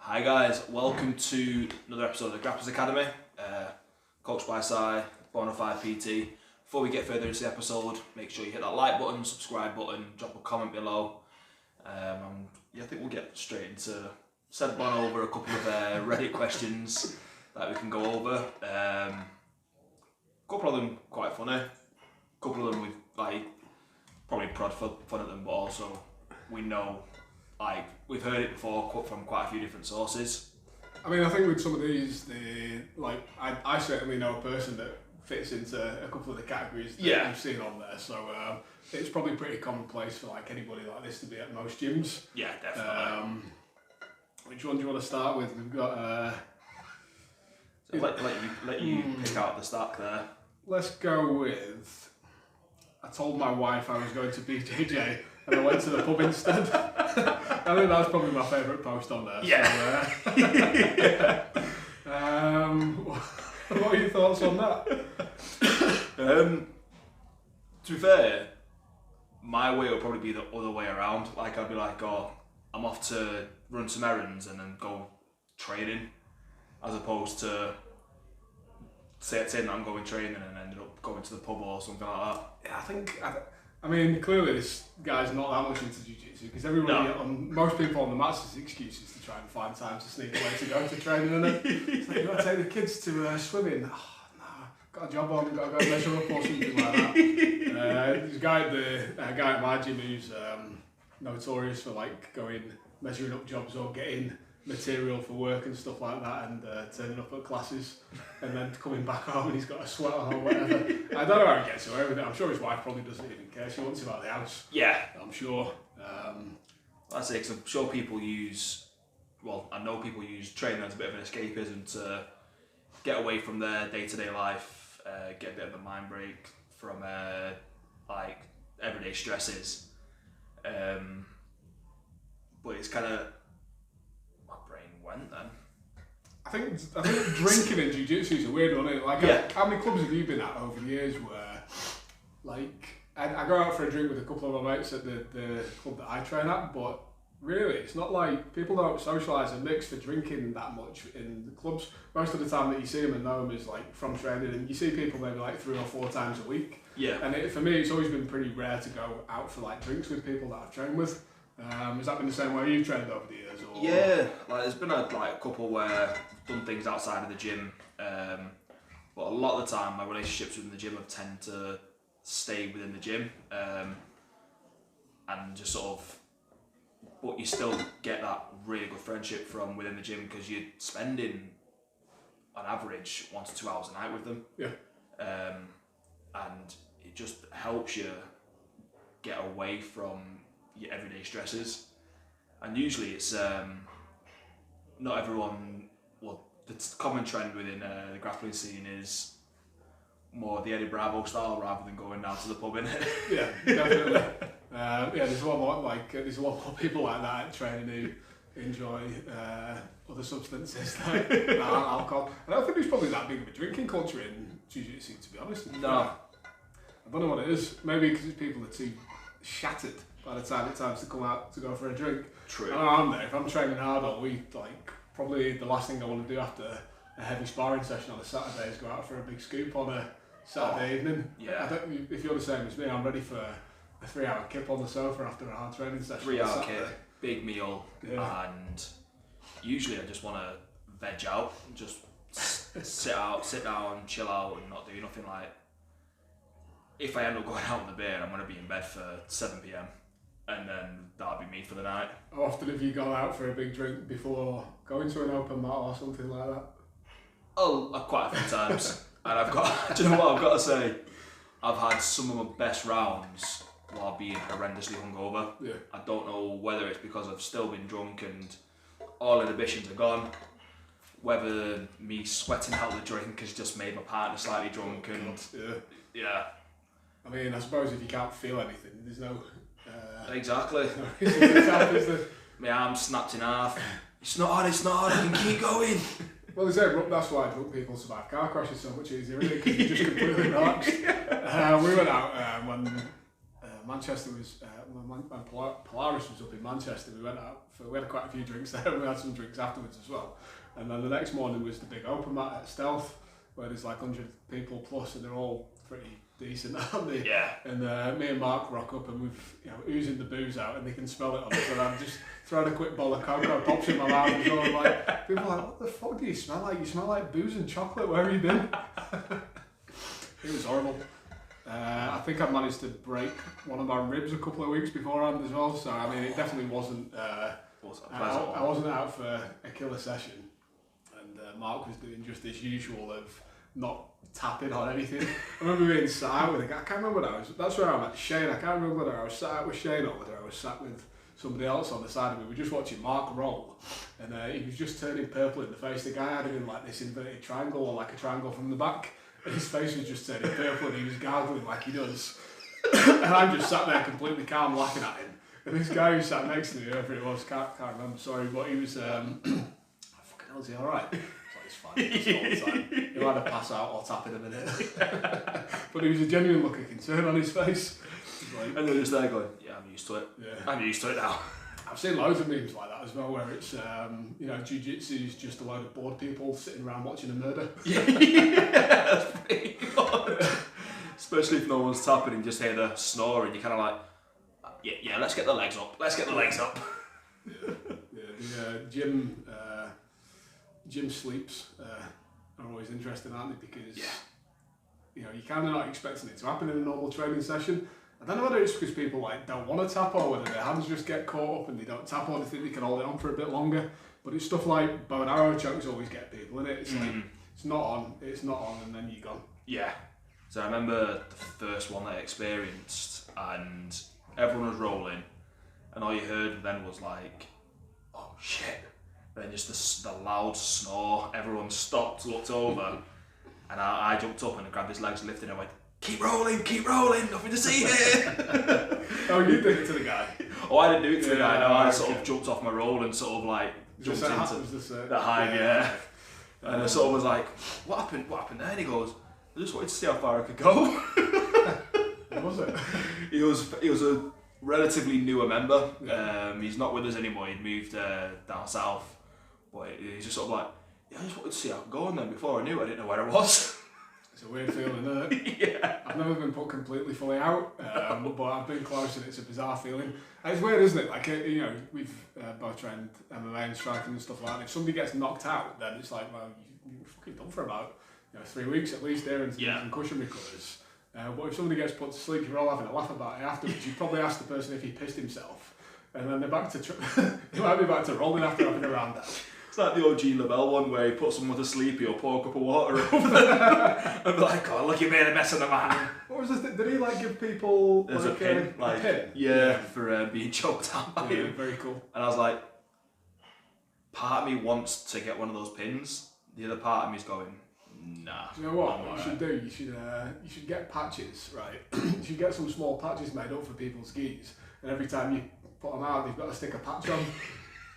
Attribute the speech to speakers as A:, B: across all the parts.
A: Hi guys, welcome to another episode of the Grapplers Academy, coached by Si, Bonafide PT. Before we get further into the episode, make sure you hit that like button, subscribe button, drop a comment below. I think we'll get straight into send Bon over a couple of Reddit questions that we can go over. A couple of them quite funny, a couple of them we've probably prod fun at them, but also we know we've heard it before from quite a few different sources.
B: I mean, I think with some of these, I certainly know a person that fits into a couple of the categories that you've seen on there. So it's probably pretty commonplace for anybody like this to be at most gyms.
A: Yeah, definitely.
B: Which one do you want to start with? We've got.
A: Let you pick out the stack there.
B: Let's go with. I told my wife I was going to BJJ and I went to the pub instead. I think that's probably my favourite post on there.
A: Yeah.
B: So, what are your thoughts on that?
A: To be fair, my way will probably be the other way around. I'd be like, oh, I'm off to run some errands and then go training, as opposed to saying that I'm going training and ended up going to the pub or something like that.
B: Yeah, I mean, clearly this guy's not that much into jiu-jitsu because most people on the mats is excuses to try and find time to sneak away to go to training, and then it's like, you got to take the kids to swimming. Oh, no, got a job on, got to go measure up or something like that. There's a guy at my gym who's notorious for going measuring up jobs or getting material for work and stuff like that, and turning up at classes and then coming back home and he's got a sweat on or whatever. I don't know how he gets away with it. I'm sure his wife probably doesn't even care. She wants him out of the house.
A: Yeah,
B: I'm sure.
A: That's it, because I'm sure people I know people use training as a bit of an escapism to get away from their day-to-day life, get a bit of a mind break from everyday stresses. But it's kind of went then. I
B: think drinking in jiu-jitsu is a weird one, isn't it? How many clubs have you been at over the years where, I go out for a drink with a couple of my mates at the club that I train at, but really it's not like people don't socialise and mix for drinking that much in the clubs. Most of the time that you see them and know them is from training, and you see people maybe 3 or 4 times a week. Yeah. And for me, it's always been pretty rare to go out for drinks with people that I've trained with. Has that been the same way you've trained over the years? Or?
A: Yeah, there's been a couple where I've done things outside of the gym, but a lot of the time my relationships within the gym have tend to stay within the gym, and just but you still get that really good friendship from within the gym because you're spending on average 1 to 2 hours a night with them. Yeah. And it just helps you get away from your everyday stresses, and usually it's not everyone. Well, the common trend within the grappling scene is more the Eddie Bravo style rather than going down to the pub, innit? Yeah, definitely.
B: There's a lot more people like that at training who enjoy other substances like alcohol. And I don't think there's probably that big of a drinking culture in jiu-jitsu, to be honest.
A: No.
B: I don't know what it is. Maybe because people are too shattered by the time it's time to come out to go for a drink.
A: True.
B: I'm there. If I'm training hard all week, probably the last thing I want to do after a heavy sparring session on a Saturday is go out for a big scoop on a Saturday evening. Yeah. If you're the same as me, I'm ready for a 3-hour kip on the sofa after a hard training session.
A: 3-hour kip, big meal, and usually I just want to veg out, just sit down, chill out, and not do nothing. If I end up going out on the beer, I'm going to be in bed for 7 p.m. and then that'll be me for the night.
B: How often have you gone out for a big drink before going to an open mat or something like that?
A: Oh, quite a few times. And do you know what I've got to say? I've had some of my best rounds while being horrendously hungover. Yeah. I don't know whether it's because I've still been drunk and all inhibitions are gone, whether me sweating out the drink has just made my partner slightly drunk, yeah.
B: I mean, I suppose if you can't feel anything, there's no...
A: Exactly.
B: No reason to tell, is there?
A: My arm snapped in half. It's not hard, I can keep going.
B: Well, they say that's why drunk people survive car crashes so much easier, isn't it? Because you're just completely relaxed. We went out when Manchester was when Polaris was up in Manchester. We went out we had quite a few drinks there, and we had some drinks afterwards as well. And then the next morning was the big open mat at Stealth, where there's like 100 people plus, and they're all pretty decent, aren't they?
A: Yeah.
B: And me and Mark rock up, and we've oozing the booze out, and they can smell it on us. And I'm just throwing a quick bowl of cocoa, pops in my mouth, and so I'm like, people are like, what the fuck do you smell like? You smell like booze and chocolate. Where have you been? It was horrible. I think I managed to break one of my ribs a couple of weeks beforehand as well. So I mean, it definitely wasn't. I wasn't out for a killer session, and Mark was doing just his usual of not tapping on anything. I remember being sat out with a guy. I can't remember whether that's where I met Shane. I can't remember whether I was sat out with Shane or whether I was sat with somebody else on the side of me. We were just watching Mark roll, and he was just turning purple in the face. The guy had him in like this inverted triangle, or like a triangle from the back. And his face was just turning purple, and he was gargling like he does. And I just sat there completely calm, laughing at him. And this guy who sat next to me, whoever it was, can't remember, sorry, but he was, fucking hell, is he alright? It's fine, it's all the time. He'll either pass out or tap in a minute. But he was a genuine look of concern on his face.
A: Like, and they're just there going, yeah, I'm used to it.
B: Yeah.
A: I'm used to it now.
B: I've seen loads of memes like that as well, where it's, jiu-jitsu is just a load of bored people sitting around watching a murder.
A: Yeah, that's pretty fun. Especially if no one's tapping and just hear the snoring, you're kind of like, yeah, let's get the legs up. Let's get the legs up.
B: The gym sleeps are always interesting, aren't they? Because you're kind of not expecting it to happen in a normal training session. I don't know whether it's because people like don't want to tap, or whether their hands just get caught up and they don't tap, or they think they can hold it on for a bit longer. But it's stuff like bow and arrow chokes always get people in it. It's like it's not on, and then you're gone. Yeah.
A: So I remember the first one that I experienced, and everyone was rolling, and all you heard then was like, oh shit. Then just the loud snore. Everyone stopped, looked over, and I jumped up and grabbed his legs, lifted, and I went, keep rolling, nothing to see here.
B: Oh, you did it to the guy?
A: Oh, I didn't do it to the guy, no, I sort of jumped off my roll and sort of like jumped into the hive, yeah. And I sort of was like, what happened there? And he goes, I just wanted to see how far I could go.
B: What was it?
A: He was a relatively newer member. He's not with us anymore, he'd moved down south. But he's just sort of like, I just wanted to see how I could go, and then before I knew, I didn't know where I was.
B: It's a weird feeling, isn't it?
A: Yeah.
B: I've never been put completely fully out, but I've been close, and it's a bizarre feeling. And it's weird, isn't it? Like, we've both trained MMA and striking and stuff like that. If somebody gets knocked out, then it's like, well, you're fucking done for about 3 weeks at least there, and some cushion recovers. But if somebody gets put to sleep, you're all having a laugh about it afterwards. You probably ask the person if he pissed himself, and then they're back to they might be back to rolling after having a round out.
A: It's like the OG Lavelle one where he puts someone to sleep, he'll pour a cup of water over them and be like, oh, look, you made a mess of the man.
B: What was this? Did he give people
A: There's a pin?
B: A pin?
A: Yeah, for being choked out by him.
B: Very cool.
A: And I was like, part of me wants to get one of those pins, the other part of me's going, nah.
B: Do you know what you should do? You should get patches, right? You should get some small patches made up for people's skis, and every time you put them out, they've got to stick a patch on.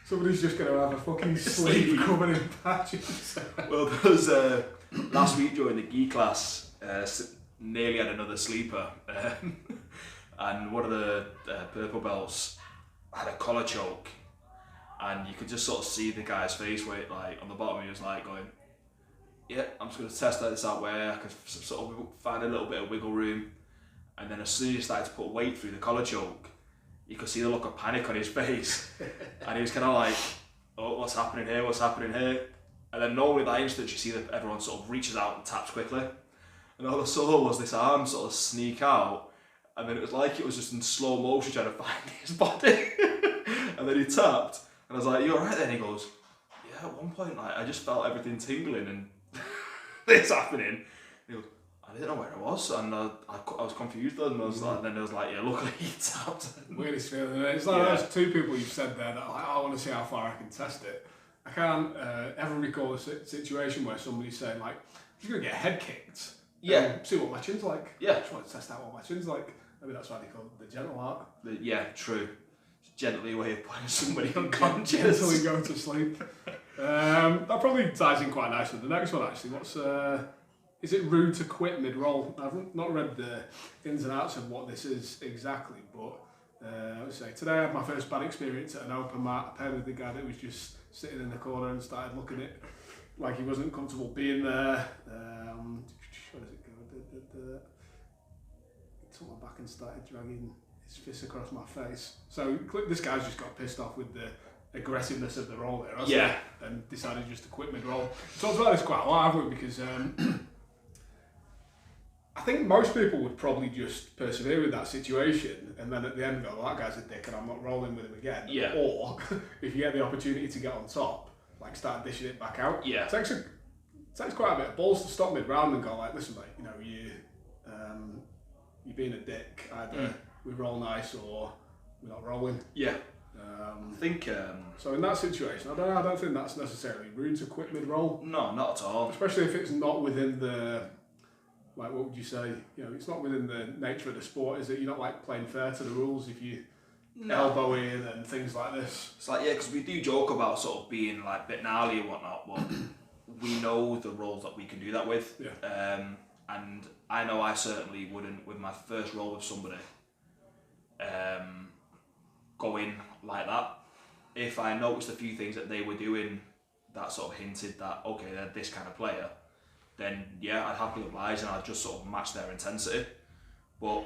B: Somebody's just going to have a fucking sleeve covered in patches.
A: Well, there was last week during the gi class, nearly had another sleeper, and one of the purple belts had a collar choke, and you could just sort of see the guy's face where, like, on the bottom he was like going, yeah, I'm just going to test this out where I could sort of find a little bit of wiggle room. And then as soon as he started to put weight through the collar choke, you could see the look of panic on his face. And he was kind of like, oh, what's happening here? And then normally that instant you see that everyone sort of reaches out and taps quickly. And all I saw was this arm sort of sneak out, and then it was like it was just in slow motion trying to find his body. And then he tapped, and I was like, you alright then? He goes, yeah, at one point like, I just felt everything tingling and this happening. And he goes, I didn't know where I was, and I was confused then, and I was like, and then it was like, yeah, luckily he tapped.
B: Weirdest feeling. It's like those two people you've said there that are like, oh, I want to see how far I can test it. I can't ever recall a situation where somebody's saying like, I'm just going to get head kicked.
A: Yeah.
B: See what my chin's like.
A: Yeah.
B: I just want to test out what my chin's like. Maybe that's why they call it the gentle art.
A: Yeah, true. It's gently a way of putting somebody unconscious.
B: Until we go to sleep. That probably ties in quite nicely with the next one actually. What's is it rude to quit mid-roll? I've not read the ins and outs of what this is exactly, but I would say today I had my first bad experience at an open mat. I paired with the guy that was just sitting in the corner and started looking at it like he wasn't comfortable being there. Where does it go? He took my back and started dragging his fist across my face. So this guy's just got pissed off with the aggressiveness of the roll there, hasn't he? And decided just to quit mid-roll. We talked about this quite a lot, haven't we? Because I think most people would probably just persevere with that situation and then at the end go, well, that guy's a dick and I'm not rolling with him again.
A: Yeah.
B: Or if you get the opportunity to get on top, like start dishing it back out.
A: Yeah.
B: It takes quite a bit of balls to stop mid-round and go like, listen mate, you know, you're being a dick. Either we roll nice or we're not rolling.
A: Yeah. I think...
B: so in that situation, I don't think that's necessarily rude to quit mid-roll.
A: No, not at all.
B: Especially if it's not within the... Like, what would you say? You know, it's not within the nature of the sport, is it? You're not like playing fair to the rules if you elbow in and things like this.
A: It's like, yeah, because we do joke about sort of being like a bit gnarly and whatnot, but we know the roles that we can do that with.
B: Yeah.
A: And I know I certainly wouldn't, with my first role with somebody, go in like that. If I noticed a few things that they were doing that sort of hinted that, okay, they're this kind of player, then yeah, I'd happily oblige and I'd just sort of match their intensity. But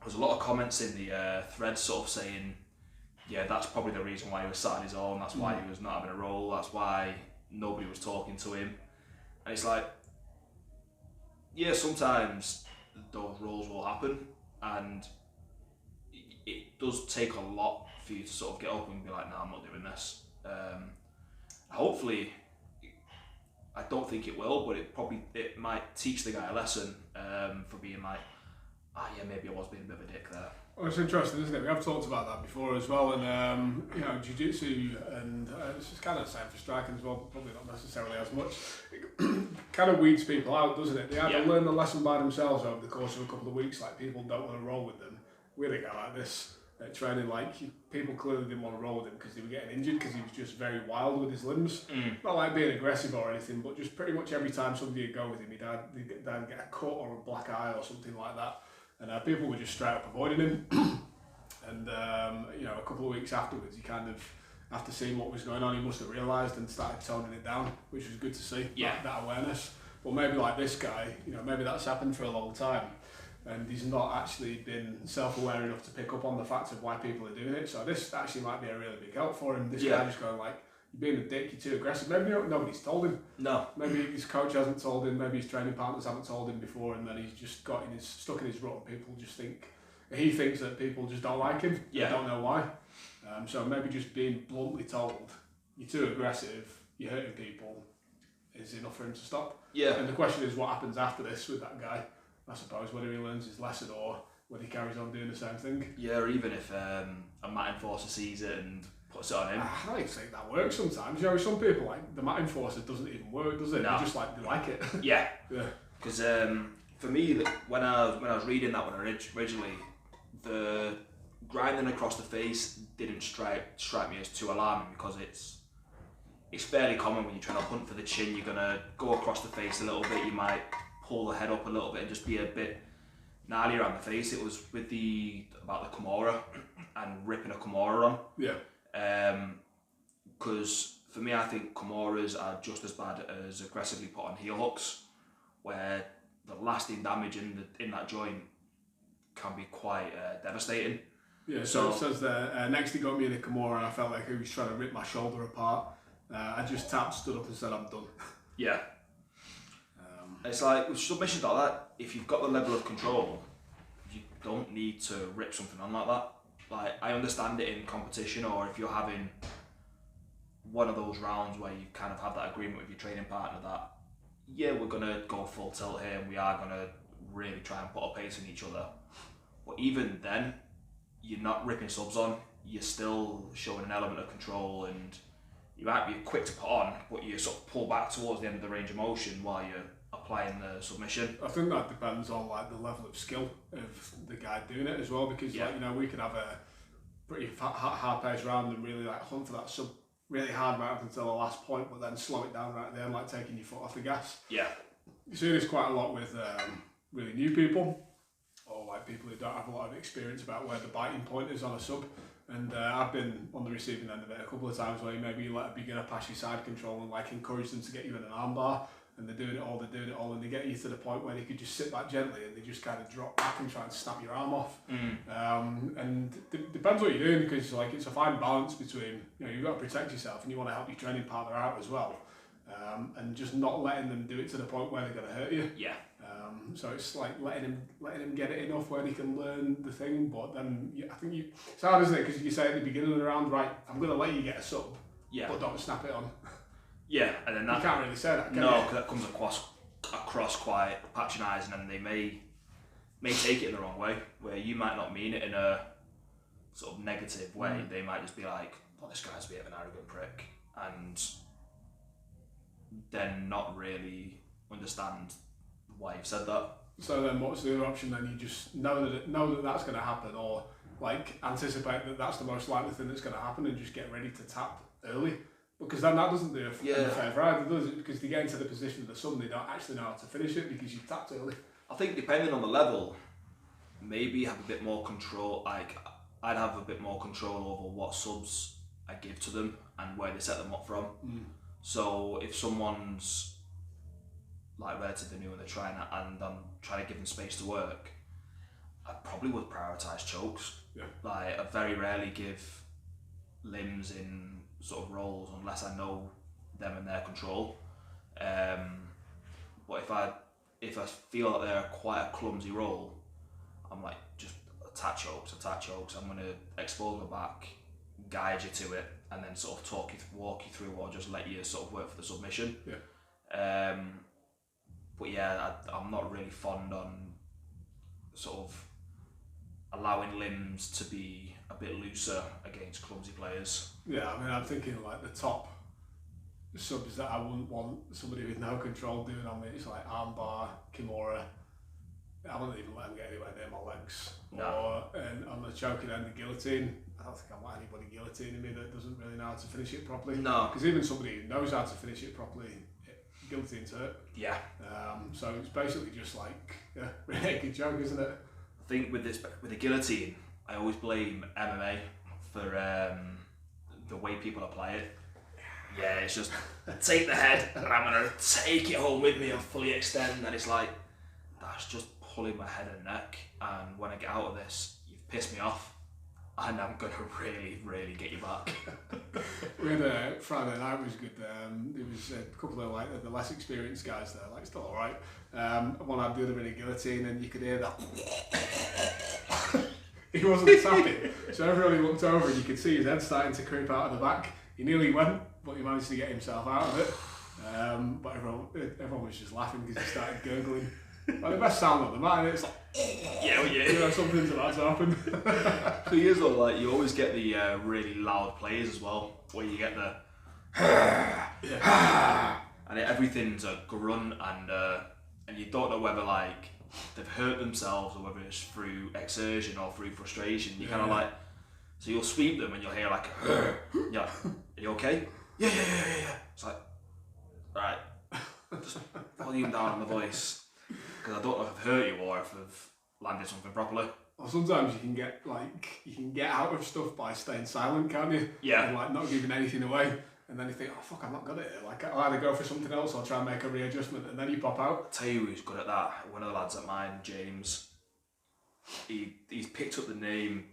A: there's a lot of comments in the thread sort of saying, yeah, that's probably the reason why he was sat on his own, that's why he was not having a role, that's why nobody was talking to him. And it's like, yeah, sometimes those roles will happen and it does take a lot for you to sort of get up and be like, nah, I'm not doing this. Hopefully, I don't think it will, but it might teach the guy a lesson for being like, yeah, maybe I was being a bit of a dick there.
B: Well, it's interesting, isn't it? We have talked about that before as well, and you know, jiu-jitsu, and it's just kind of the same for striking as well, but probably not necessarily as much. It kind of weeds people out, doesn't it? They either learn the lesson by themselves over the course of a couple of weeks, like people don't want to roll with them. We had a guy like this at training, like people clearly didn't want to roll with him because they were getting injured because he was just very wild with his limbs. Not like being aggressive or anything, but just pretty much every time somebody would go with him, he'd either get a cut or a black eye or something like that. And people were just straight up avoiding him. And you know, a couple of weeks afterwards, he kind of, after seeing what was going on, he must have realised and started toning it down, which was good to see. That awareness. But maybe like this guy, you know, maybe that's happened for a long time, and he's not actually been self-aware enough to pick up on the fact of why people are doing it. So this actually might be a really big help for him. This guy just going like, you're being a dick, you're too aggressive. Maybe nobody's told him.
A: No.
B: Maybe his coach hasn't told him, maybe his training partners haven't told him before, and then he's just got stuck in his rut, and people just think, he thinks that people just don't like him. They don't know why. So maybe just being bluntly told, you're too aggressive, you're hurting people, is enough for him to stop. Yeah. And the question is what happens after this with that guy, I suppose, whether he learns his lesson or whether he carries on doing the same thing.
A: Yeah, or even if a mat enforcer sees it and puts it on him.
B: I don't even think that works sometimes. You know, some people, like, the mat enforcer doesn't even work, does it? No. They just like it.
A: Yeah. Because for me, when I was reading that one originally, the grinding across the face didn't strike me as too alarming, because it's fairly common when you're trying to hunt for the chin. You're gonna go across the face a little bit. You might pull the head up a little bit and just be a bit gnarly around the face. It was with about the Kimura and ripping a Kimura on.
B: Yeah.
A: Because for me, I think Kimuras are just as bad as aggressively put on heel hooks, where the lasting damage in that joint can be quite devastating.
B: Yeah, so it says there, next he got me in a Kimura and I felt like he was trying to rip my shoulder apart. I just tapped, stood up and said, I'm done.
A: Yeah. It's like, with submissions like that, if you've got the level of control, you don't need to rip something on like that. Like, I understand it in competition, or if you're having one of those rounds where you kind of have that agreement with your training partner that, yeah, we're going to go full tilt here and we are going to really try and put a pace in each other. But even then, you're not ripping subs on, you're still showing an element of control, and you might be quick to put on, but you sort of pull back towards the end of the range of motion while you're applying the submission.
B: I think that depends on like the level of skill of the guy doing it as well, because like, you know, we could have a pretty hard paced round and really like hunt for that sub really hard round until the last point, but then slow it down right there, like taking your foot off the gas.
A: Yeah.
B: You see this quite a lot with really new people, or like people who don't have a lot of experience about where the biting point is on a sub. And I've been on the receiving end of it a couple of times where maybe you let a beginner pass your side control and like encourage them to get you in an armbar, and they're doing it all, and they get you to the point where they could just sit back gently and they just kind of drop back and try and snap your arm off. And depends what you're doing, because like it's a fine balance between, you know, you've got to protect yourself and you want to help your training partner out as well, and just not letting them do it to the point where they're going to hurt you.
A: Yeah.
B: So it's like letting him get it enough where he can learn the thing, but then I think it's hard, isn't it? Because you say at the beginning of the round, right, I'm going to let you get a sub, but don't snap it on.
A: Yeah, and then that
B: you can't really say that, can you?
A: No, because that comes across quite patronising, and they may take it in the wrong way, where you might not mean it in a sort of negative way. They might just be like, well, this guy's a bit of an arrogant prick, and then not really understand why you've said that. So
B: then what's the other option then? You just know that that's going to happen, or like anticipate that that's the most likely thing that's going to happen and just get ready to tap early. Because then that doesn't do a favour either, does it? Because they get into the position of the sub, they don't actually know how to finish it because you've tapped early.
A: I think depending on the level, maybe have a bit more control. Like I'd have a bit more control over what subs I give to them and where they set them up from. So if someone's like relatively new and they're trying it, and I'm trying to give them space to work, I probably would prioritise chokes.
B: Yeah.
A: Like I very rarely give limbs in sort of rolls unless I know them and their control. But if I feel that they're quite a clumsy roll, I'm like, just attack chokes. I'm going to expose my back, guide you to it, and then sort of walk you through, or just let you sort of work for the submission.
B: Yeah.
A: But yeah, I'm not really fond on sort of allowing limbs to be a bit looser against clumsy players.
B: Yeah, I mean, I'm thinking like the top subs that I wouldn't want somebody with no control doing on me. It's like armbar, kimura. I wouldn't even let them get anywhere near my legs.
A: No.
B: And on the choking end, the guillotine. I don't think I want anybody guillotining me that doesn't really know how to finish it properly.
A: No.
B: Because even somebody who knows how to finish it properly, guillotines hurt.
A: Yeah.
B: So it's basically just like a naked choke, isn't it?
A: I think with the guillotine, I always blame MMA for the way people apply it. Yeah, it's just take the head and I'm gonna take it home with me and fully extend, and it's like, that's just pulling my head and neck, and when I get out of this, you've pissed me off and I'm gonna really, really get you back.
B: We had a Friday night was good. There was a couple of like the less experienced guys there, like still alright. One had the other in a guillotine and you could hear that. He wasn't tapping, so everybody looked over and you could see his head starting to creep out of the back. He nearly went, but he managed to get himself out of it. But everyone was just laughing because he started gurgling. Like the best sound on the mat, and it's like,
A: yeah.
B: You know, something's about to happen.
A: For years though, like you always get the really loud plays as well, where you get the and everything's a grunt, and you don't know whether like they've hurt themselves or whether it's through exertion or through frustration. You kind of like, so you'll sweep them and you'll hear like, you're like, are you okay? Yeah. It's like, right, just volume down on the voice, because I don't know if I've hurt you or if I've landed something properly.
B: Or sometimes you can get out of stuff by staying silent, can't you?
A: Yeah.
B: And like not giving anything away. And then you think, oh fuck, I'm not good at it. Like I'll either go for something else or try and make a readjustment, and then you pop out.
A: I'll tell you who's good at that. One of the lads at mine, James. He's picked up the name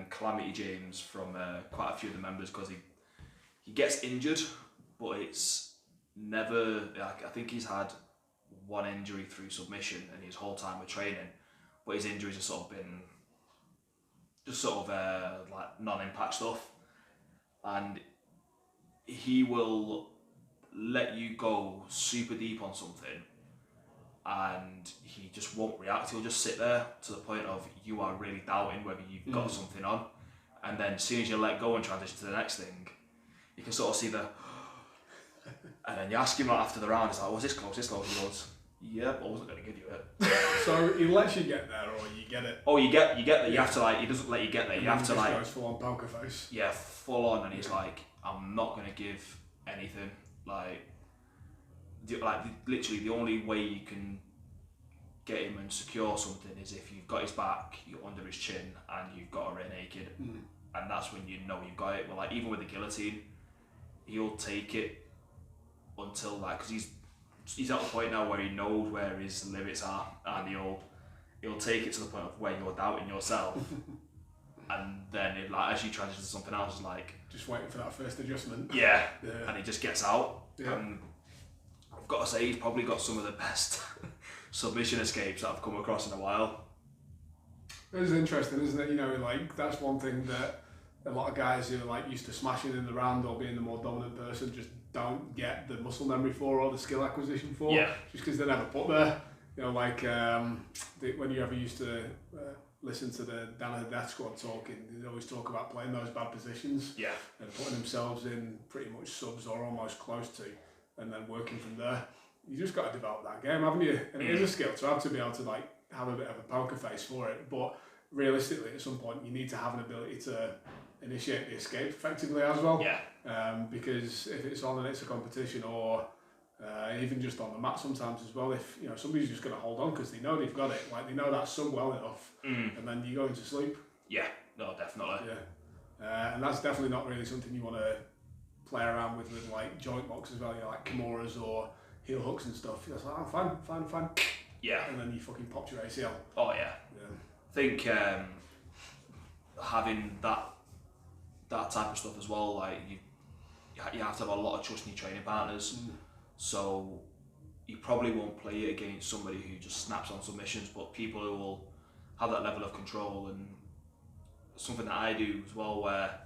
A: Calamity James from quite a few of the members, because he gets injured, but it's never, like, I think he's had one injury through submission in his whole time of training, but his injuries have sort of been just sort of like non-impact stuff, and he will let you go super deep on something and he just won't react. He'll just sit there to the point of you are really doubting whether you've got something on, and then as soon as you let go and transition to the next thing, you can sort of see the and then you ask him like after the round, it's like, was this close? He goes, yeah, but I wasn't going to give you it.
B: So he lets you get there, or you get it?
A: Oh, you get there. You have to like, he doesn't let you get there. You have to like,
B: goes full on poker face.
A: Yeah, full on, and he's like, I'm not going to give anything. Like, literally the only way you can get him and secure something is if you've got his back, you're under his chin, and you've got a rear naked, and that's when you know you've got it. But like even with the guillotine, he'll take it until because he's at the point now where he knows where his limits are, and he'll take it to the point of where you're doubting yourself, and then as you transition to something else,
B: just waiting for that first adjustment.
A: Yeah. And he just gets out.
B: Yeah.
A: And I've got to say, he's probably got some of the best submission escapes that I've come across in a while.
B: It's interesting, isn't it? That's one thing that a lot of guys who are used to smashing in the round or being the more dominant person just don't get the muscle memory for or the skill acquisition for.
A: Yeah.
B: Just because they're never put there. When you ever used to listen to the Dan of the Death Squad talking, they always talk about playing those bad positions.
A: Yeah.
B: And putting themselves in pretty much subs or almost close to, and then working from there. You just got to develop that game, haven't you? And it is a skill to have to be able to have a bit of a poker face for it. But realistically, at some point, you need to have an ability to initiate the escape effectively as well.
A: Yeah.
B: Because if it's on and it's a competition, or even just on the mat sometimes as well, if somebody's just going to hold on because they know they've got it, they know that sub well enough, and then you go into sleep.
A: Yeah. No, definitely.
B: Yeah. And that's definitely not really something you want to play around with joint locks as well. Like Kimuras or heel hooks and stuff. You're like, oh, fine.
A: Yeah.
B: And then you fucking popped your ACL.
A: Oh yeah. I think having that type of stuff as well, you have to have a lot of trust in your training partners. So you probably won't play it against somebody who just snaps on submissions, but people who will have that level of control. And something that I do as well, where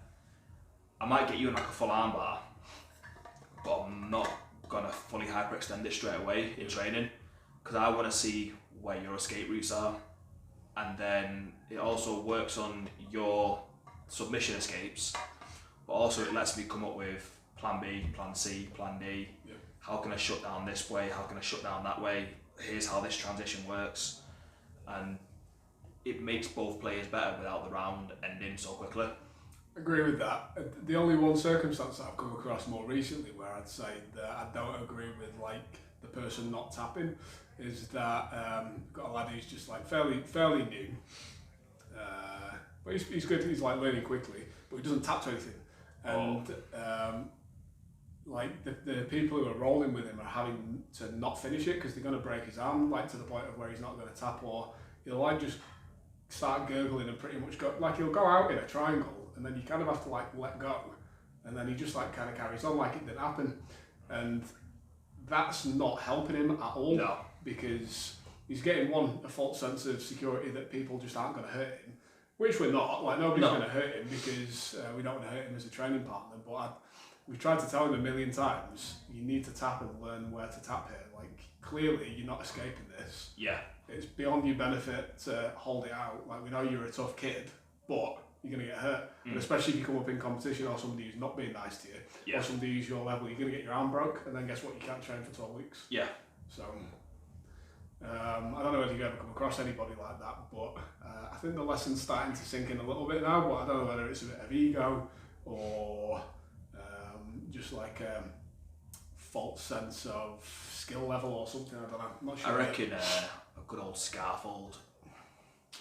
A: I might get you in a full armbar, but I'm not gonna fully hyperextend it straight away in training, because I want to see where your escape routes are, and then it also works on your submission escapes, but also it lets me come up with plan B, plan C, plan D.
B: Yeah.
A: How can I shut down this way? How can I shut down that way? Here's how this transition works, and it makes both players better without the round ending so quickly.
B: Agree with that. The only one circumstance that I've come across more recently where I'd say that I don't agree with the person not tapping is that got a lad who's just fairly new, but he's good. He's learning quickly, but he doesn't tap to anything, and the people who are rolling with him are having to not finish it because they're going to break his arm, to the point of where he's not going to tap, or he'll just start gurgling and pretty much go he'll go out in a triangle. And then you kind of have to let go, and then he just kind of carries on like it didn't happen, and that's not helping him at all.
A: No.
B: Because he's getting a false sense of security that people just aren't going to hurt him, which we're not. Nobody's going to hurt him because we don't want to hurt him as a training partner. But we've tried to tell him a million times, you need to tap and learn where to tap here. Clearly you're not escaping this.
A: Yeah.
B: It's beyond your benefit to hold it out. We know you're a tough kid, but you're going to get hurt. And especially if you come up in competition or somebody who's not being nice to you, or somebody who's your level, you're going to get your arm broke, and then guess what? You can't train for 12 weeks.
A: Yeah.
B: So, I don't know whether you've ever come across anybody like that, but I think the lesson's starting to sink in a little bit now, but I don't know whether it's a bit of ego or just a false sense of skill level or something. I don't know. I'm not sure.
A: I reckon a good old scaffold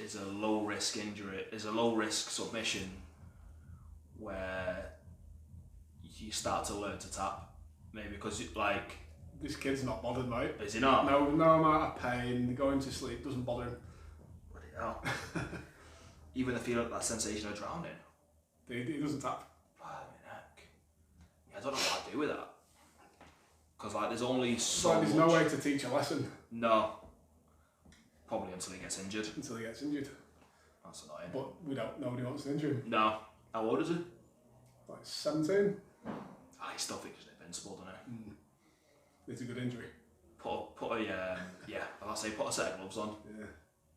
A: is a low risk injury, is a low risk submission where you start to learn to tap. Maybe because
B: this kid's not bothered, mate.
A: Is he not?
B: No amount of pain, going to sleep doesn't bother him.
A: Bloody hell. Even the feeling, that sensation of drowning.
B: He doesn't tap.
A: Heck. I don't know what I do with that. Because there's only so
B: there's
A: much.
B: no way to teach a lesson.
A: No. Probably until he gets injured.
B: Until he gets injured.
A: That's annoying.
B: But nobody wants to injure him.
A: No. How old is he?
B: 17.
A: I still think he's invincible, don't he?
B: It's a good injury.
A: Put a set of gloves on.
B: Yeah.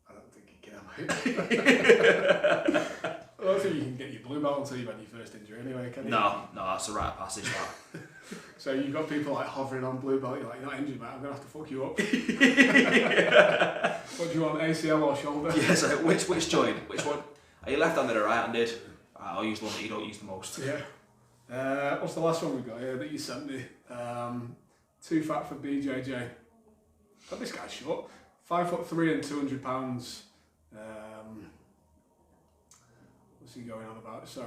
B: I don't think he can, mate. I don't think you can get your blue belt until you've had your first injury anyway, can you?
A: No, that's a rite of passage, that.
B: So you've got people hovering on blue belt, you're not injured, mate, I'm going to have to fuck you up. What do you want, ACL or shoulder?
A: Yeah, so which joint? Which one? Are you left-handed or right-handed? I'll use the one that you don't use the most.
B: Yeah. What's the last one we got here that you sent me? too fat for BJJ. But this guy's short. 5'3" and 200 pounds. What's he going on about? So,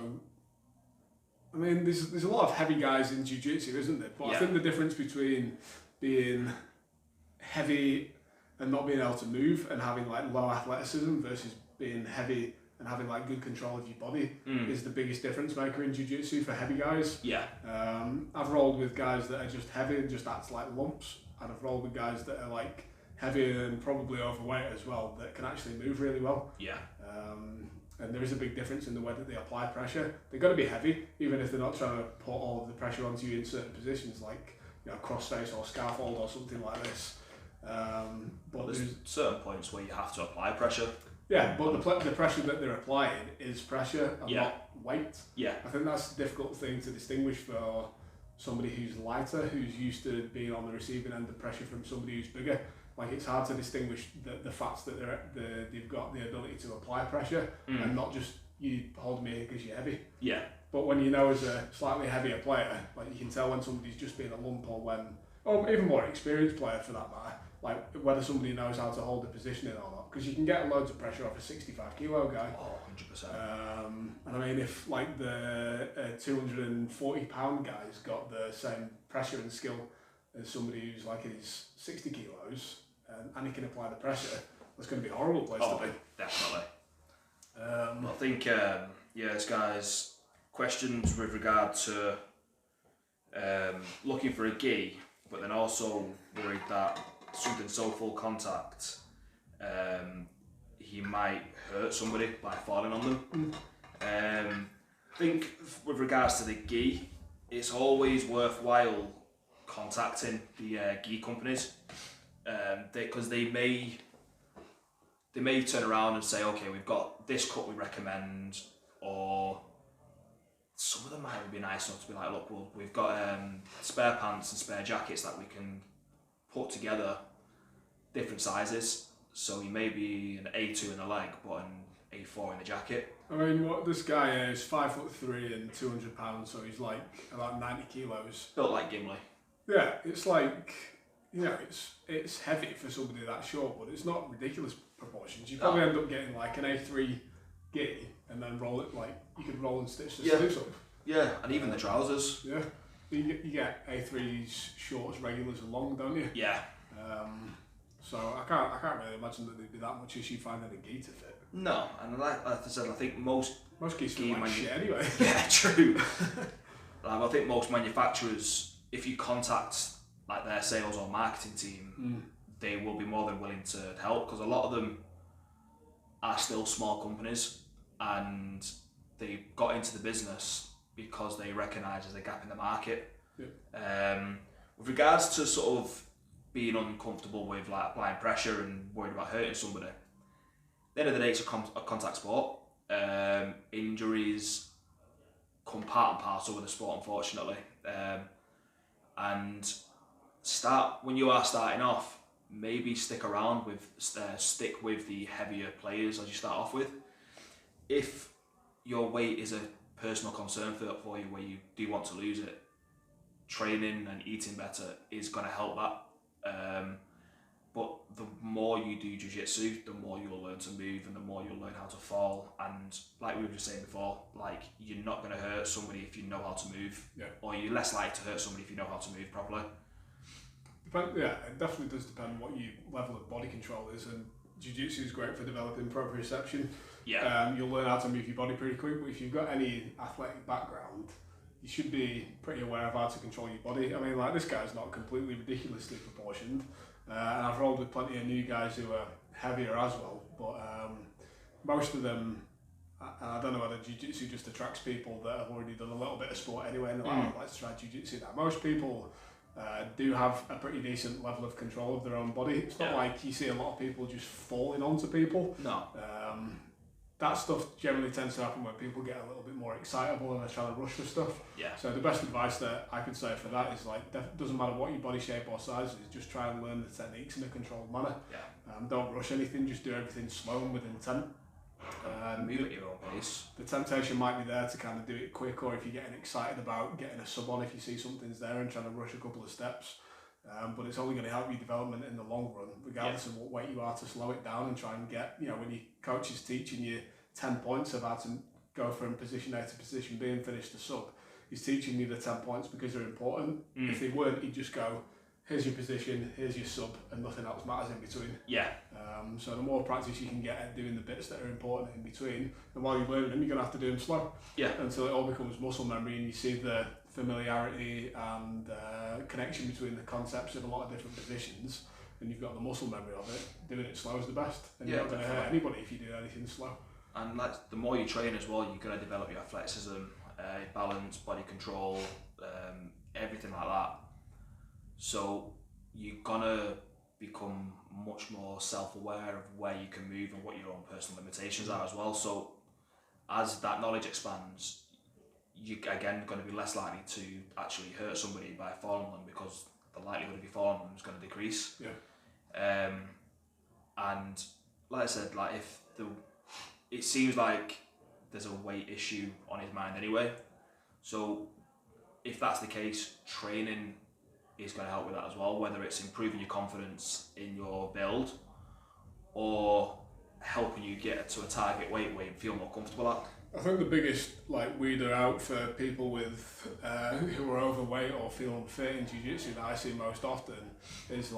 B: I mean, there's a lot of heavy guys in jiu-jitsu, isn't there? But I think the difference between being heavy and not being able to move and having like low athleticism versus being heavy and having like good control of your body is the biggest difference maker in jiu-jitsu for heavy guys.
A: Yeah.
B: I've rolled with guys that are just heavy and just act like lumps, and I've rolled with guys that are like heavier and probably overweight as well that can actually move really well.
A: Yeah.
B: And there is a big difference in the way that they apply pressure. They've got to be heavy, even if they're not trying to put all of the pressure onto you in certain positions, like crossface or scaffold or something like this.
A: But there's certain points where you have to apply pressure.
B: Yeah, but the pressure that they're applying is pressure and not weight.
A: Yeah.
B: I think that's a difficult thing to distinguish for somebody who's lighter, who's used to being on the receiving end of pressure from somebody who's bigger. Like, it's hard to distinguish the facts that they've got the ability to apply pressure and not just you hold me because you're heavy.
A: Yeah.
B: But when you know as a slightly heavier player, like you can tell when somebody's just being a lump or even more experienced player for that matter, like whether somebody knows how to hold the positioning or not. Because you can get loads of pressure off a 65 kilo guy.
A: Oh, 100%.
B: And I mean, if like the 240 pound guy's got the same pressure and skill as somebody who's like in his 60 kilos, and he can apply the pressure, that's going to be a horrible place to be.
A: Definitely. I think, this guy's questions with regard to looking for a gi, but then also worried that something so full contact, he might hurt somebody by falling on them. I think with regards to the gi, it's always worthwhile contacting the gi companies, because they may turn around and say, okay, we've got this cut we recommend, or some of them might be nice enough to be like, look, we've got spare pants and spare jackets that we can put together, different sizes, so he may be an A2 in the leg but an A4 in the jacket.
B: I mean, what this guy is 5'3" and 200 pounds, so he's like about 90 kilos.
A: Built like Gimli.
B: Yeah, it's like, it's heavy for somebody that short, but it's not ridiculous proportions. You probably end up getting like an A3 gi and then roll it, like you could roll and stitch the sleeves up.
A: Yeah, and even the trousers.
B: Yeah, you get A3s short as regular as long, don't you?
A: Yeah.
B: So I can't really imagine that there'd be that much issue finding a gi to fit.
A: No, and like I said, I think most
B: gis feel like shit anyway.
A: Yeah, true. I think most manufacturers, if you contact like their sales or marketing team, they will be more than willing to help, because a lot of them are still small companies and they got into the business because they recognise there's a gap in the market. Yeah. With regards to sort of being uncomfortable with like applying pressure and worried about hurting somebody, at the end of the day, it's a contact sport. Injuries come part and parcel with the sport, unfortunately. And when you are starting off, maybe stick around with stick with the heavier players as you start off with. If your weight is a personal concern for you, where you do want to lose it, training and eating better is going to help that. But the more you do jiu-jitsu, the more you'll learn to move and the more you'll learn how to fall. And like we were just saying before, like you're not going to hurt somebody if you know how to move, or you're less likely to hurt somebody if you know how to move properly.
B: Yeah, it definitely does depend what your level of body control is, and jiu-jitsu is great for developing proprioception.
A: Yeah.
B: You'll learn how to move your body pretty quick, but if you've got any athletic background, you should be pretty aware of how to control your body. I mean, like, this guy's not completely ridiculously proportioned, and I've rolled with plenty of new guys who are heavier as well, but most of them, and I don't know whether jiu-jitsu just attracts people that have already done a little bit of sport anyway, and they're like, oh, let's try jiu-jitsu now. Most people do have a pretty decent level of control of their own body. It's not like you see a lot of people just falling onto people. No. That stuff generally tends to happen when people get a little bit more excitable and they're trying to rush for stuff. Yeah. So the best advice that I could say for that is, like, doesn't matter what your body shape or size is, just try and learn the techniques in a controlled manner. Yeah. Don't rush anything, just do everything slow and with intent.
A: Move at your own pace.
B: The temptation might be there to kind of do it quick, or if you're getting excited about getting a sub on, if you see something's there and trying to rush a couple of steps, but it's only going to help your development in the long run, regardless of what weight you are, to slow it down and try and get, when your coach is teaching you 10 points of how to go from position A to position B and finish the sub, he's teaching you the 10 points because they're important. If they weren't, he'd just go, here's your position, here's your sub, and nothing else matters in between.
A: Yeah.
B: So the more practice you can get at doing the bits that are important in between, and while you're learning them, you're going to have to do them slow.
A: Yeah.
B: Until it all becomes muscle memory and you see the familiarity and connection between the concepts of a lot of different positions, and you've got the muscle memory of it. Doing it slow is the best, and you're not going to hurt anybody if you do anything slow.
A: And the more you train as well, you're going to develop your athleticism, balance, body control, everything like that. So you're gonna become much more self-aware of where you can move and what your own personal limitations are as well. So as that knowledge expands, you're again going to be less likely to actually hurt somebody by falling on them, because the likelihood of you falling on them is going to decrease.
B: Yeah.
A: And like I said, it seems like there's a weight issue on his mind anyway. So if that's the case, training is going to help with that as well, whether it's improving your confidence in your build or helping you get to a target weight where you feel more comfortable at.
B: I think the biggest weeder out for people with who are overweight or feel unfit in jiu-jitsu that I see most often is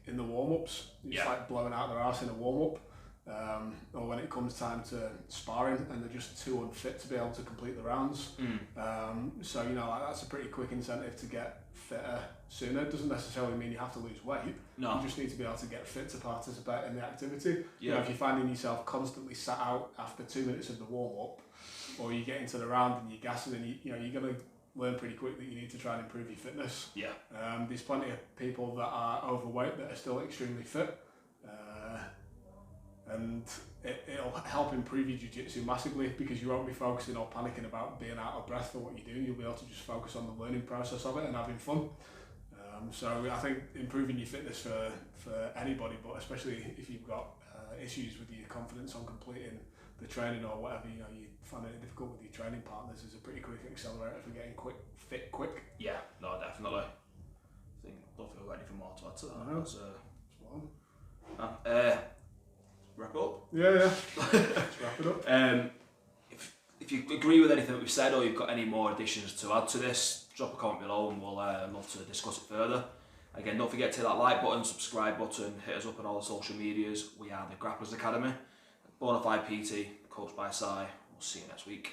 B: in the warm-ups. It's blowing out their arse in a warm-up, or when it comes time to sparring and they're just too unfit to be able to complete the rounds. So that's a pretty quick incentive to get fitter sooner. It doesn't necessarily mean you have to lose weight.
A: No.
B: You just need to be able to get fit to participate in the activity. If you're finding yourself constantly sat out after 2 minutes of the warm-up, or you get into the round and you're gassing, and you're going to learn pretty quick that you need to try and improve your fitness. There's plenty of people that are overweight that are still extremely fit, and it'll help improve your jiu-jitsu massively, because you won't be focusing or panicking about being out of breath for what you're doing. You'll be able to just focus on the learning process of it and having fun. So I think improving your fitness for anybody, but especially if you've got issues with your confidence on completing the training or whatever, you find it difficult with your training partners, is a pretty quick accelerator for getting fit quick.
A: Yeah, no, definitely. I don't think I've got anything more to add to that.
B: No.
A: Wrap it up?
B: Yeah. Let's wrap it up.
A: If you agree with anything that we've said, or you've got any more additions to add to this, drop a comment below and we'll love to discuss it further. Again, don't forget to hit that like button, subscribe button, hit us up on all the social medias. We are the Grapplers Academy, Bonafide PT, coached by Si. We'll see you next week.